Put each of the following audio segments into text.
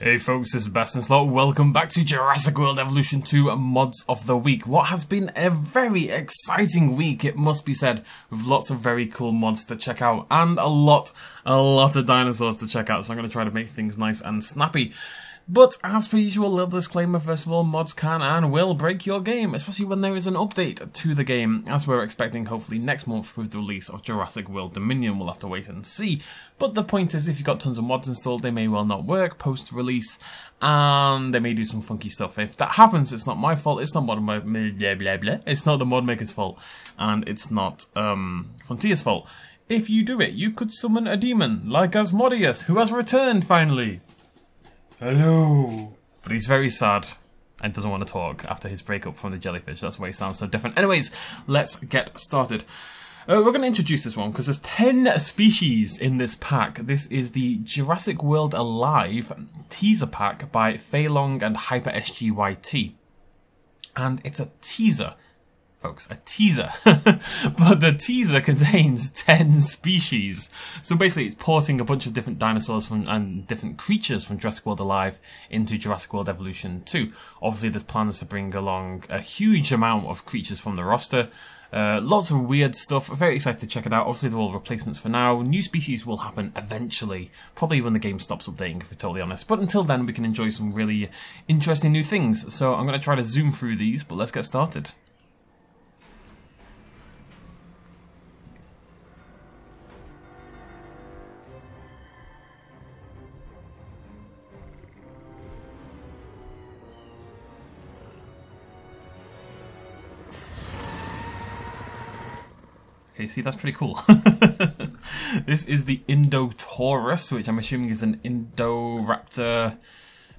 Hey folks, this is Bastion Slot. Welcome back to Jurassic World Evolution 2 Mods of the Week. What has been a very exciting week, it must be said, with lots of very cool mods to check out and a lot of dinosaurs to check out. So I'm going to try to make things nice and snappy. But as per usual, a little disclaimer first of all, mods can and will break your game, especially when there is an update to the game, as we're expecting hopefully next month with the release of Jurassic World Dominion. We'll have to wait and see. But the point is, if you've got tons of mods installed, they may well not work post-release, and they may do some funky stuff. If that happens, it's not my fault, it's not it's not the mod maker's fault, and it's not Frontier's fault. If you do it, you could summon a demon, like Asmodeus, who has returned finally. Hello. But he's very sad and doesn't want to talk after his breakup from the jellyfish. That's why he sounds so different. Anyways, let's get started. We're going to introduce this one because there's 10 species in this pack. This is the Jurassic World Alive teaser pack by Feilong and HyperSGYT. And it's a teaser. Folks, a teaser. But the teaser contains 10 species. So basically it's porting a bunch of different dinosaurs and different creatures from Jurassic World Alive into Jurassic World Evolution 2. Obviously there's plans to bring along a huge amount of creatures from the roster. Lots of weird stuff. Very excited to check it out. Obviously they're all replacements for now. New species will happen eventually. Probably when the game stops updating, if we're totally honest. But until then we can enjoy some really interesting new things. So I'm going to try to zoom through these, but let's get started. Okay, see, that's pretty cool. This is the Indotaurus, which I'm assuming is an Indoraptor,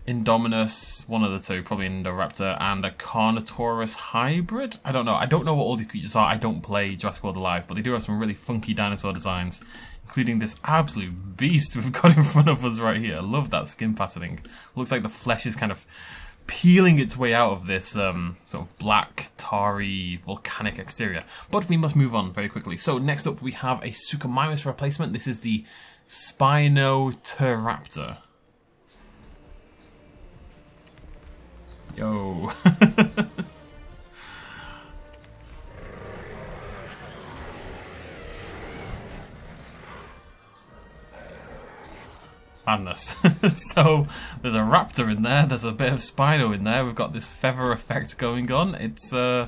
Indominus, one of the two, probably an Indoraptor, and a Carnotaurus hybrid? I don't know. I don't know what all these creatures are. I don't play Jurassic World Alive, but they do have some really funky dinosaur designs, including this absolute beast we've got in front of us right here. I love that skin patterning. Looks like the flesh is kind of peeling its way out of this sort of black, tarry, volcanic exterior. But we must move on very quickly. So next up we have a Suchomimus replacement. This is the Spinoturaptor. Yo. Madness. So there's a raptor in there, there's a bit of Spino in there, we've got this feather effect going on. It's I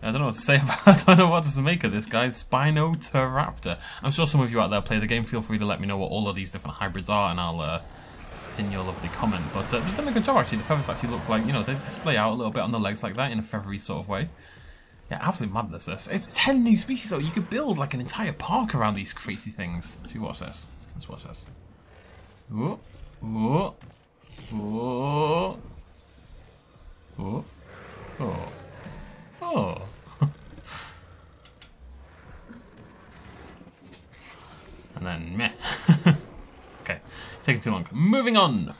don't know what to say about it. I don't know what to make of this guy. Spinoturaptor. I'm sure some of you out there play the game. Feel free to let me know what all of these different hybrids are and I'll pin your lovely comment. But they've done a good job actually. The feathers actually look like, you know, they display out a little bit on the legs like that in a feathery sort of way. Yeah, absolute madness this. It's 10 new species though. You could build like an entire park around these crazy things. If you watch this. Let's watch this. Oh, oh, oh, oh, oh, oh. And then meh. Okay, it's taking too long. Moving on.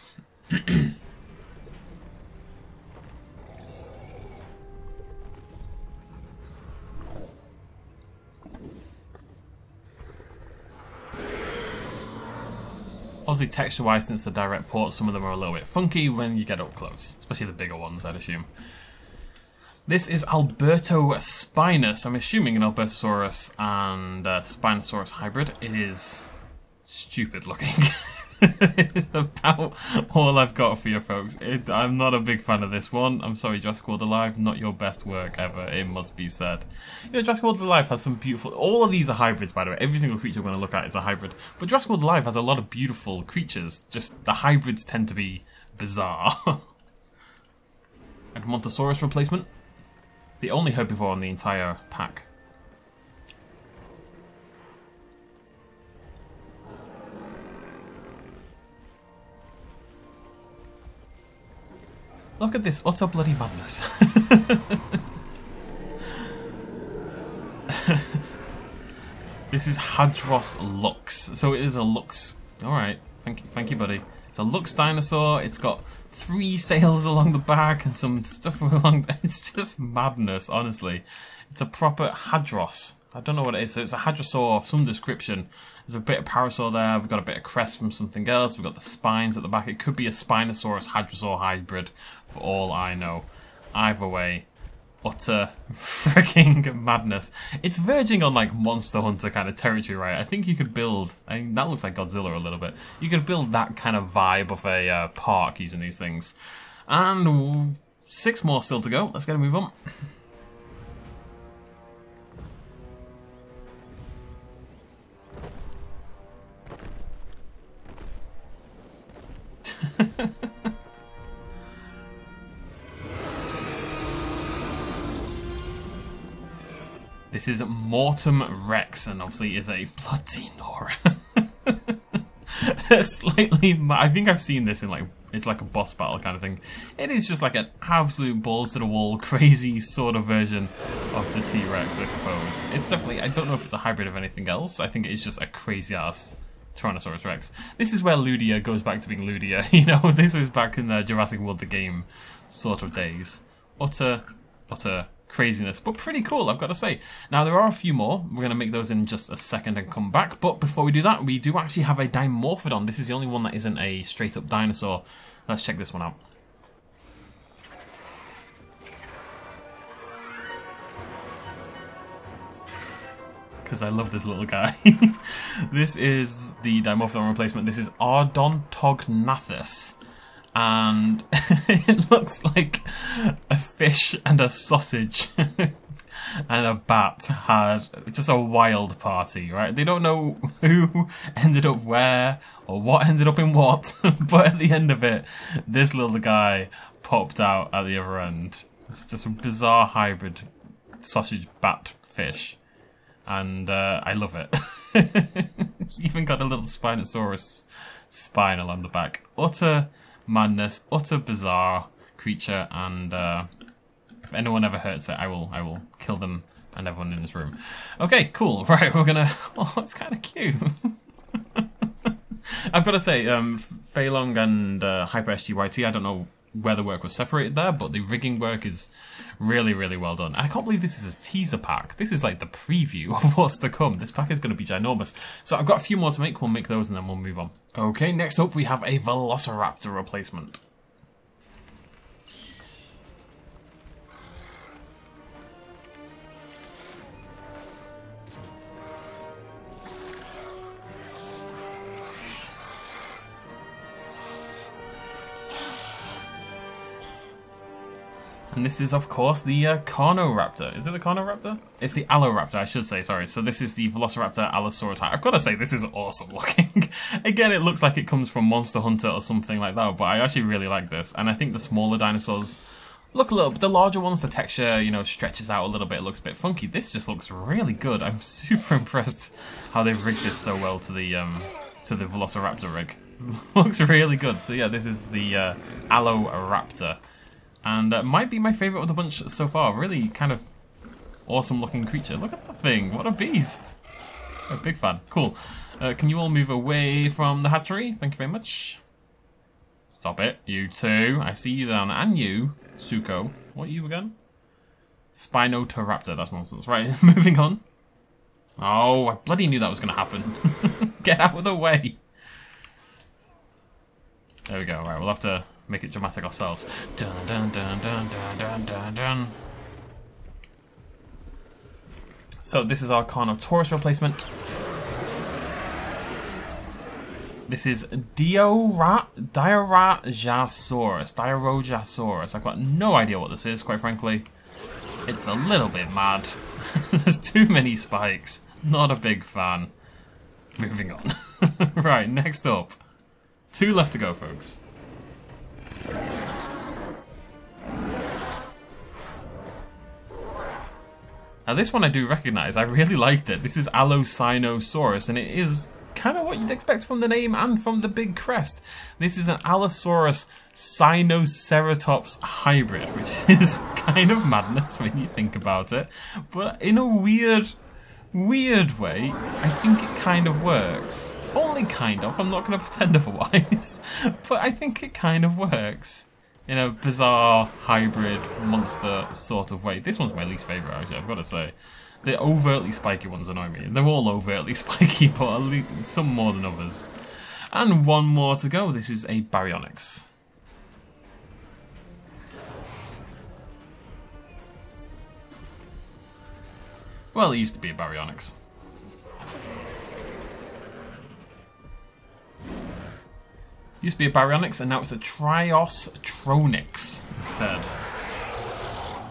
Obviously texture-wise, since the direct ports, some of them are a little bit funky when you get up close, especially the bigger ones, I'd assume. This is Albertospinus. I'm assuming an Albertosaurus and Spinosaurus hybrid. It is stupid looking. It's about all I've got for you folks. I'm not a big fan of this one. I'm sorry, Jurassic World Alive, not your best work ever, it must be said. You know, Jurassic World Alive has some beautiful... All of these are hybrids, by the way. Every single creature we're going to look at is a hybrid. But Jurassic World Alive has a lot of beautiful creatures. Just the hybrids tend to be bizarre. Edmontosaurus replacement. The only herbivore in the entire pack. Look at this utter bloody madness. This is Hadros Lux. So it is a Lux. Alright, thank you buddy. It's a Lux dinosaur. It's got 3 sails along the back and some stuff along there. It's just madness, honestly. It's a proper Hadros. I don't know what it is. So it's a Hadrosaur of some description. There's a bit of Parasaur there. We've got a bit of crest from something else. We've got the spines at the back. It could be a Spinosaurus Hadrosaur hybrid for all I know. Either way, utter freaking madness. It's verging on like Monster Hunter kind of territory, right? I think you could build, I mean, that looks like Godzilla a little bit. You could build that kind of vibe of a park using these things. And 6 more still to go. Let's get a move on. This is Mortem Rex, and obviously is a bloody Nora. Slightly, I think I've seen this in like, it's like a boss battle kind of thing. It is just like an absolute balls to the wall, crazy sort of version of the T-Rex, I suppose. It's definitely, I don't know if it's a hybrid of anything else. I think it is just a crazy ass Tyrannosaurus Rex. This is where Ludia goes back to being Ludia. You know, this was back in the Jurassic World the game sort of days. Utter craziness, but pretty cool, I've got to say. Now, there are a few more. We're going to make those in just a second and come back. But before we do that, we do actually have a Dimorphodon. This is the only one that isn't a straight-up dinosaur. Let's check this one out. Because I love this little guy. This is the Dimorphodon replacement. This is Odontognathus. And it looks like a fish and a sausage and a bat had just a wild party, right? They don't know who ended up where or what ended up in what, but at the end of it, this little guy popped out at the other end. It's just a bizarre hybrid sausage bat fish, and I love it. It's even got a little Spinosaurus spine along the back. Utter madness, utter bizarre creature, and if anyone ever hurts it, I will kill them and everyone in this room. Okay, cool. Right, we're gonna. Oh, it's kind of cute. I've got to say, Fei Long and Hyper SGYT, I don't know where the work was separated there, but the rigging work is really, really well done. And I can't believe this is a teaser pack. This is like the preview of what's to come. This pack is going to be ginormous. So I've got a few more to make. We'll make those and then we'll move on. Okay, next up we have a Velociraptor replacement. And this is, of course, the Carnoraptor. Is it the Carnoraptor? It's the Alloraptor, I should say, sorry. So this is the Velociraptor Allosaurus. I've got to say, this is awesome looking. Again, it looks like it comes from Monster Hunter or something like that, but I actually really like this. And I think the smaller dinosaurs look a little bit, the larger ones, the texture, you know, stretches out a little bit, it looks a bit funky. This just looks really good. I'm super impressed how they've rigged this so well to the Velociraptor rig. Looks really good. So yeah, this is the Alloraptor. And might be my favourite of the bunch so far. Really kind of awesome looking creature. Look at that thing. What a beast. I'm a big fan. Cool. Can you all move away from the hatchery? Thank you very much. Stop it. You two. I see you down there. And you, Suko. What are you again? Spinotoraptor. That's nonsense. Right, moving on. Oh, I bloody knew that was going to happen. Get out of the way. There we go. Right, we'll have to make it dramatic ourselves. Dun dun dun dun dun dun dun dun. So this is our Carnotaurus replacement. This is Diorojasaurus. I've got no idea what this is, quite frankly. It's a little bit mad. There's too many spikes. Not a big fan. Moving on. Right, next up. 2 left to go, folks. Now this one I do recognise, I really liked it. This is Allosinosaurus, and it is kind of what you'd expect from the name and from the big crest. This is an Allosaurus Sinoceratops hybrid, which is kind of madness when you think about it. But in a weird way, I think it kind of works. Only kind of, I'm not going to pretend otherwise, but I think it kind of works in a bizarre, hybrid, monster sort of way. This one's my least favourite, actually, I've got to say. The overtly spiky ones annoy me. They're all overtly spiky, but some more than others. And one more to go. This is a Baryonyx. Well, it used to be a Baryonyx. Used to be a Baryonyx, and now it's a Trios Tronix instead.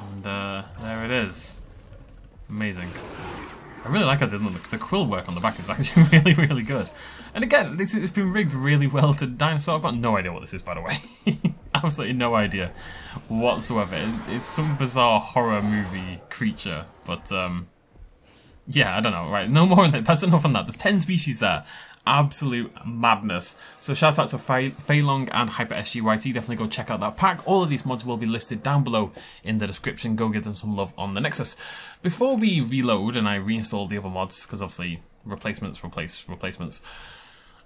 And there it is. Amazing. I really like how the quill work on the back is actually really, really good. And again, it's been rigged really well to dinosaur. I've got no idea what this is, by the way. Absolutely no idea whatsoever. It's some bizarre horror movie creature, but yeah, I don't know. Right, no more on that. That's enough on that. There's 10 species there. Absolute madness. So shout out to Feilong and HyperSGYT. Definitely go check out that pack. All of these mods will be listed down below in the description. Go give them some love on the Nexus. Before we reload and I reinstall the other mods, because obviously replacements replace replacements.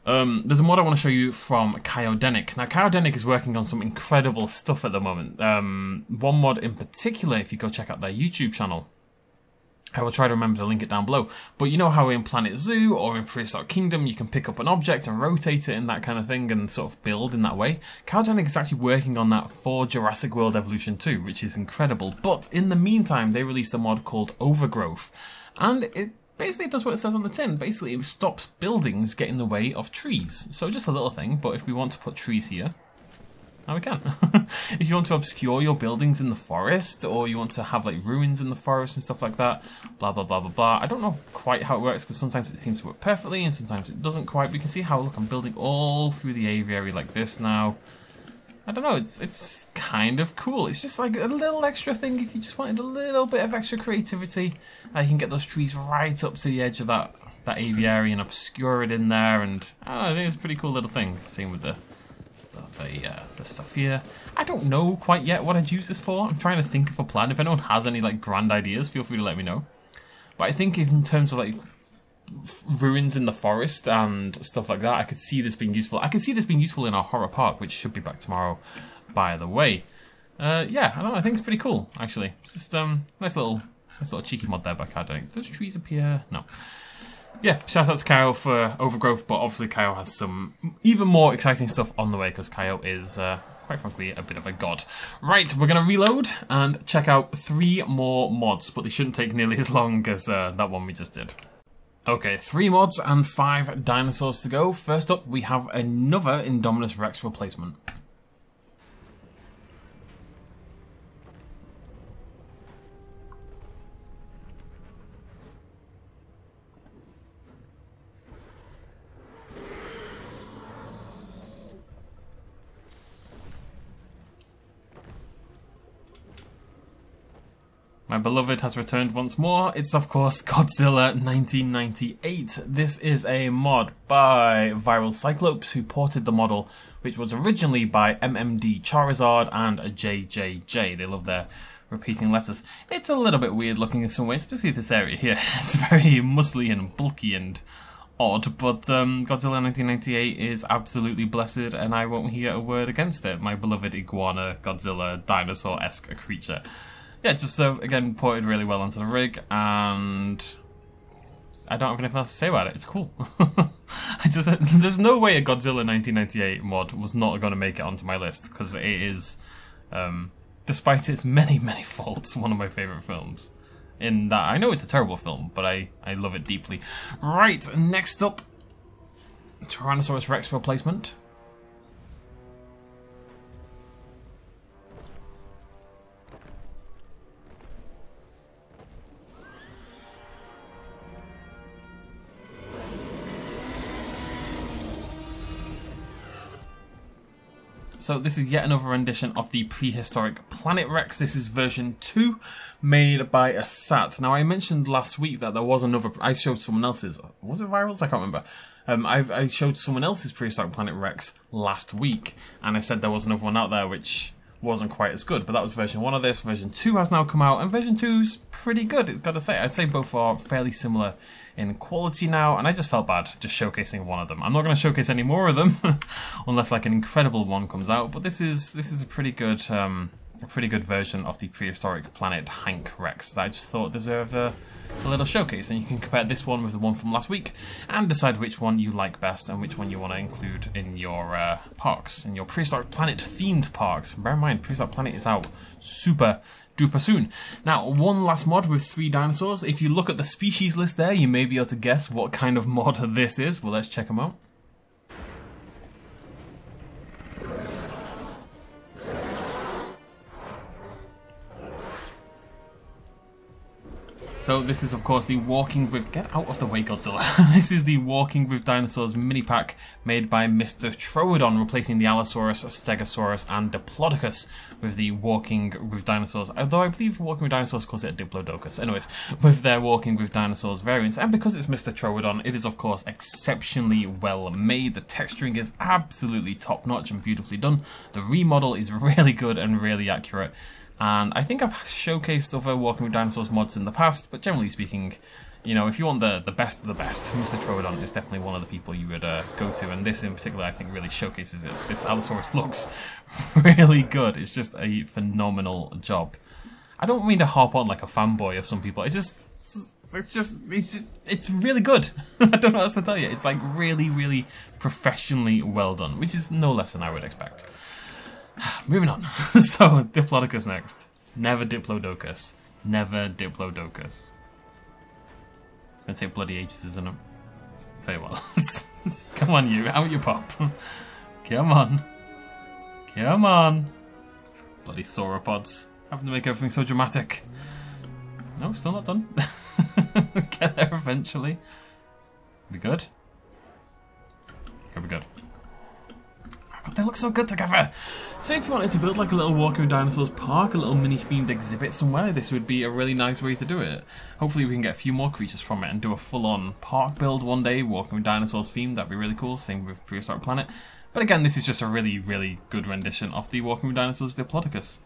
There's a mod I want to show you from Kyodenic. Now, Kyodenic is working on some incredible stuff at the moment. One mod in particular, if you go check out their YouTube channel, I will try to remember to link it down below. But you know how in Planet Zoo or in Prehistoric Kingdom you can pick up an object and rotate it and that kind of thing and sort of build in that way? Kyodenic is actually working on that for Jurassic World Evolution 2, which is incredible. But in the meantime, they released a mod called Overgrowth. And it basically does what it says on the tin. Basically, it stops buildings getting in the way of trees. So just a little thing, but if we want to put trees here, now we can. If you want to obscure your buildings in the forest, or you want to have like ruins in the forest and stuff like that, blah blah blah blah blah. I don't know quite how it works because sometimes it seems to work perfectly and sometimes it doesn't quite. But you can see how, look, I'm building all through the aviary like this now. I don't know, it's kind of cool. It's just like a little extra thing if you just wanted a little bit of extra creativity. You can get those trees right up to the edge of that aviary and obscure it in there, and I don't know, I think it's a pretty cool little thing. Same with the stuff here. I don't know quite yet what I'd use this for. I'm trying to think of a plan. If anyone has any like grand ideas, feel free to let me know. But I think in terms of like ruins in the forest and stuff like that, I could see this being useful. I could see this being useful in our horror park, which should be back tomorrow, by the way. Yeah, I don't know. I think it's pretty cool actually. It's just nice little cheeky mod there by Kyodenic. Does trees appear? No. Yeah, shout out to Kyo for Overgrowth, but obviously Kyo has some even more exciting stuff on the way because Kyo is, quite frankly, a bit of a god. Right, we're going to reload and check out 3 more mods, but they shouldn't take nearly as long as that one we just did. Okay, 3 mods and 5 dinosaurs to go. First up, we have another Indominus Rex replacement. My beloved has returned once more. It's of course Godzilla 1998. This is a mod by Viral Cyclops, who ported the model, which was originally by MMD Charizard and JJJ. They love their repeating letters. It's a little bit weird looking in some ways, especially this area here. It's very muscly and bulky and odd, but Godzilla 1998 is absolutely blessed, and I won't hear a word against it. My beloved iguana, Godzilla, dinosaur-esque creature. Yeah, just again, ported really well onto the rig, and I don't have anything else to say about it. It's cool. There's no way a Godzilla 1998 mod was not going to make it onto my list, because it is, despite its many, many faults, one of my favourite films. In that, I know it's a terrible film, but I love it deeply. Right, next up, Tyrannosaurus Rex replacement. So this is yet another rendition of the prehistoric Planet Rex. This is version 2, made by Asat. Now I mentioned last week that there was another, I showed someone else's, was it Virals? I can't remember. I showed someone else's prehistoric Planet Rex last week, and I said there was another one out there which wasn't quite as good. But that was version 1 of this. Version 2 has now come out, and version 2's pretty good, it's got to say. I'd say both are fairly similar in quality now, and I just felt bad just showcasing one of them. I'm not going to showcase any more of them unless like an incredible one comes out, but this is a pretty good version of the prehistoric planet Hank Rex that I just thought deserved a little showcase. And you can compare this one with the one from last week and decide which one you like best and which one you want to include in your parks, in your prehistoric planet themed parks. Bear in mind, prehistoric planet is out super duper soon. Now, one last mod with 3 dinosaurs. If you look at the species list there, you may be able to guess what kind of mod this is. Well, let's check them out. So this is of course the Walking with... Get out of the way, Godzilla. This is the Walking with Dinosaurs mini pack made by Mr. Troodon, replacing the Allosaurus, Stegosaurus and Diplodocus with the Walking with Dinosaurs. Although I believe Walking with Dinosaurs calls it a Diplodocus. Anyways, with their Walking with Dinosaurs variants. And because it's Mr. Troodon, it is of course exceptionally well made. The texturing is absolutely top notch and beautifully done. The remodel is really good and really accurate. And I think I've showcased other Walking with Dinosaurs mods in the past, but generally speaking, you know, if you want the best of the best, Mr. Troodon is definitely one of the people you would go to, and this in particular I think really showcases it. This Allosaurus looks really good. It's just a phenomenal job. I don't mean to harp on like a fanboy of some people. It's really good. I don't know what else to tell you. It's like really professionally well done, which is no less than I would expect. Moving on. So, Diplodocus next. Never Diplodocus. Never Diplodocus. It's gonna take bloody ages, isn't it? Tell you what. Come on, you. Out you pop. Come on. Come on. Bloody sauropods. Having to make everything so dramatic. No, still not done. Get there eventually. We good? Okay, we're good. They look so good together. So if you wanted to build like a little Walking with Dinosaurs park, a little mini themed exhibit somewhere, this would be a really nice way to do it. Hopefully we can get a few more creatures from it and do a full-on park build one day, Walking with Dinosaurs themed. That'd be really cool. Same with Prehistoric Planet. But again, this is just a really good rendition of the Walking with Dinosaurs Diplodocus.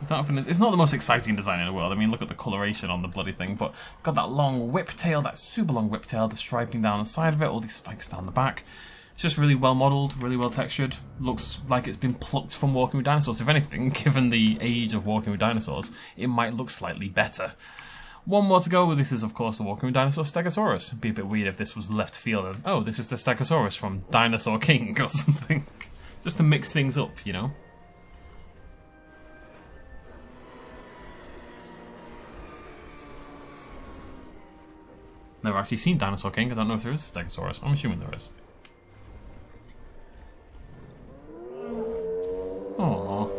It's not the most exciting design in the world. I mean, look at the coloration on the bloody thing, but it's got that long whip tail, that super long whip tail, the striping down the side of it, all these spikes down the back. It's just really well modelled, really well textured. Looks like it's been plucked from Walking with Dinosaurs. If anything, given the age of Walking with Dinosaurs, it might look slightly better. One more to go. This is, of course, the Walking with Dinosaurs Stegosaurus. It'd be a bit weird if this was left field and, oh, this is the Stegosaurus from Dinosaur King or something. Just to mix things up, you know? Never actually seen Dinosaur King. I don't know if there is a Stegosaurus. I'm assuming there is. Aww.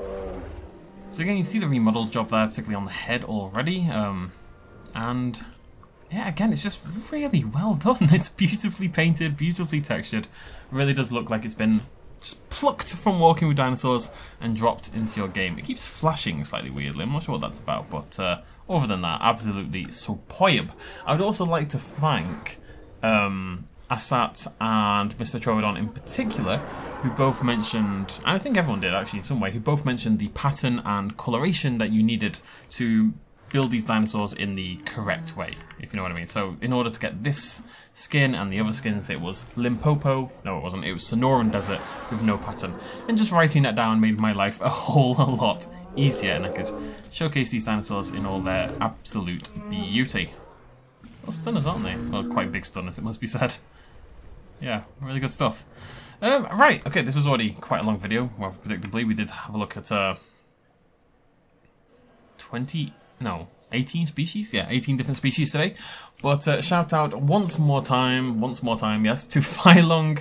So again, you see the remodeled job there, particularly on the head already. And yeah, again, it's just really well done. It's beautifully painted, beautifully textured. Really does look like it's been just plucked from Walking with Dinosaurs and dropped into your game. It keeps flashing slightly weirdly. I'm not sure what that's about, but other than that, absolutely superb. I would also like to thank Asat and Mr. Troodon in particular, who both mentioned, and I think everyone did actually in some way, who both mentioned the pattern and coloration that you needed to build these dinosaurs in the correct way, if you know what I mean. So in order to get this skin and the other skins, it was Limpopo, no it wasn't, it was Sonoran Desert with no pattern. And just writing that down made my life a whole lot easier, and I could showcase these dinosaurs in all their absolute beauty. Well, stunners, aren't they? Well, quite big stunners, it must be said. Yeah, really good stuff. Right, okay, this was already quite a long video. Well, predictably, we did have a look at 18 species? Yeah, 18 different species today. But shout out once more time, yes, to Feilong,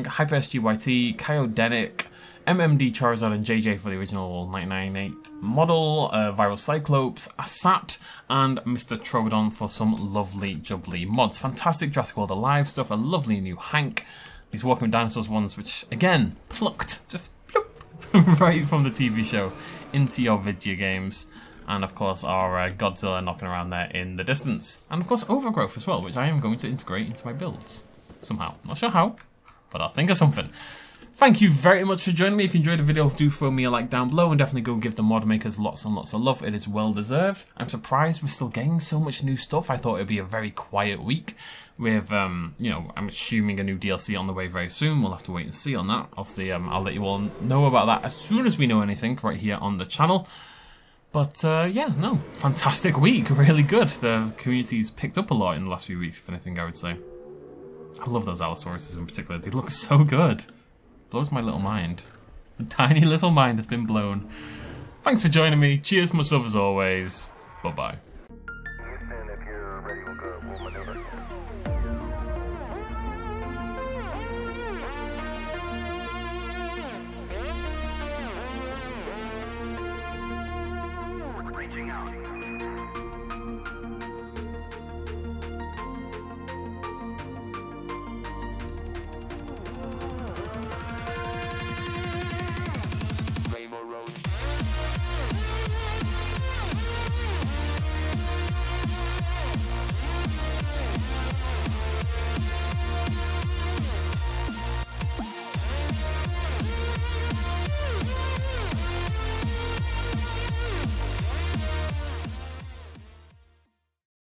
Hyper SGYT, Kyodenic, MMD Charizard and JJ for the original 998 model, Viral Cyclops, Asat, and Mr. Troodon for some lovely jubbly mods. Fantastic Jurassic World Alive stuff, a lovely new Hank. These Walking with Dinosaurs ones, which, again, plucked, just bloop, right from the TV show into your video games. And, of course, our Godzilla knocking around there in the distance. And, of course, Overgrowth as well, which I am going to integrate into my builds. Somehow. Not sure how, but I'll think of something. Thank you very much for joining me. If you enjoyed the video, do throw me a like down below and definitely go give the mod makers lots and lots of love. It is well deserved. I'm surprised we're still getting so much new stuff. I thought it'd be a very quiet week with, you know, I'm assuming a new DLC on the way very soon. We'll have to wait and see on that. Obviously, I'll let you all know about that as soon as we know anything right here on the channel. But yeah, no, fantastic week, really good. The community's picked up a lot in the last few weeks, if anything, I would say. I love those Allosauruses in particular. They look so good. Blows my little mind. The tiny little mind has been blown. Thanks for joining me. Cheers, much love as always. Bye-bye. Houston, if you're ready, we'll maneuver. Reaching out.